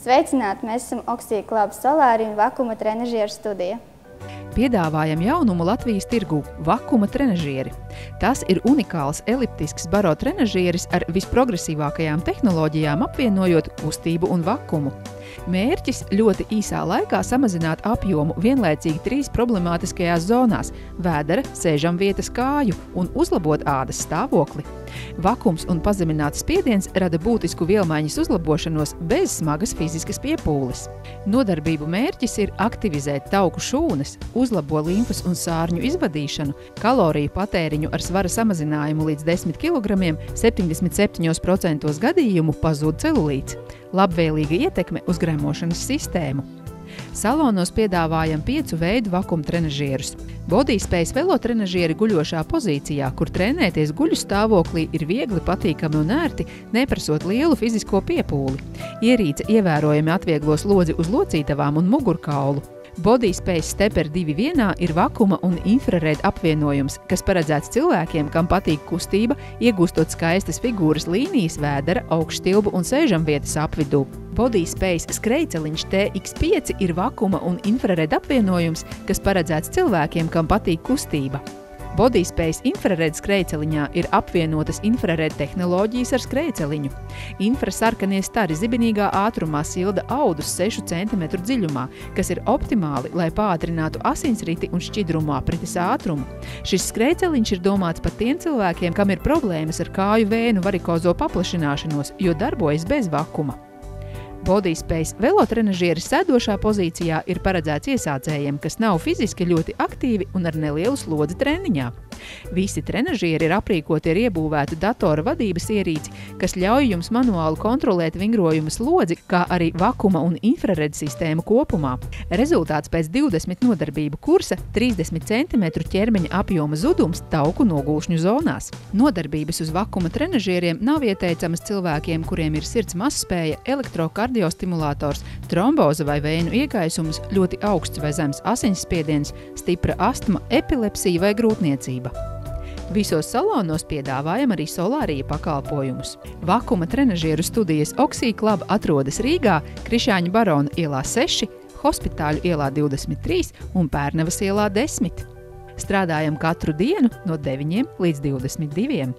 Sveicināti! Mēs esam Oxy Club Solāri un vakuma trenažieru studija. Piedāvājam jaunumu Latvijas tirgū – vakuma trenažieri. Tas ir unikāls eliptisks baro trenažieris ar visprogresīvākajām tehnoloģijām apvienojot kustību un vakumu. Mērķis ļoti īsā laikā samazināt apjomu vienlaicīgi 3 problemātiskajās zonās – vēdera, sēžamvietas, kāju un uzlabot ādas stāvokli. Vakums un pazemināts spiediens rada būtisku vielmaiņas uzlabošanos bez smagas fiziskas piepūles. Nodarbību mērķis ir aktivizēt tauku šūnas, uzlabo limfas un sārņu izvadīšanu, kaloriju patēriņu ar svara samazinājumu līdz 10 kg, 77% gadījumu pazūd celulīts, labvēlīga ietekme uz gremošanas sistēmu. Salonos piedāvājam 5 veidu vakuma trenažierus. Bodyspace velotrenažieri guļošā pozīcijā, kur trenēties guļu stāvoklī ir viegli, patīkami un ērti, neprasot lielu fizisko piepūli. Ierīce ievērojami atvieglo slodzi uz locītavām un mugurkaulu. Bodyspace Stepper 2-1 ir vakuma un infrarēda apvienojums, kas paredzēts cilvēkiem, kam patīk kustība, iegūstot skaistas figūras līnijas vēdera, augšstilbu un sēžamvietas apvidū. Bodyspace skrejceliņš TX5 ir vakuma un infrarēda apvienojums, kas paredzēts cilvēkiem, kam patīk kustība. Bodyspace infrarēda skrejceliņā ir apvienotas infrarēda tehnoloģijas ar skrejceliņu. Infrasarkanie stari zibenīgā ātrumā silda audus 6 cm dziļumā, kas ir optimāli, lai pātrinātu asinsriti un šķidrumu aprites ātrumu. Šis skrejceliņš ir domāts pat tiem cilvēkiem, kam ir problēmas ar kāju vēnu varikozo paplašināšanos, jo darbojas bez vakuma. Bodyspace velotrenažieris sēdošā pozīcijā ir paredzēts iesācējiem, kas nav fiziski ļoti aktīvi un ar nelielu slodzi treniņā. Visi trenažieri ir aprīkoti ar iebūvētu datora vadības ierīci, kas ļauj jums manuāli kontrolēt vingrojuma slodzi, kā arī vakuma un infrarēda sistēmu kopumā. Rezultāts pēc 20 nodarbību kursa – 30 cm ķermeņa apjoma zudums tauku nogulšņu zonās. Nodarbības uz vakuma trenažieriem nav ieteicamas cilvēkiem, kuriem ir sirds mazspēja, elektrokardiostimulators, tromboze vai vēju iekaisums, ļoti augsts vai zems asinsspiediens, stipra astma, epilepsija vai grūtniecība. Visos salonos piedāvājam arī solārija pakalpojumus. Vakuma trenažieru studijas Oxy Club atrodas Rīgā, Krišāņa Barona ielā 6, Hospitāļu ielā 23 un Pērnavas ielā 10. Strādājam katru dienu no 9 līdz 22.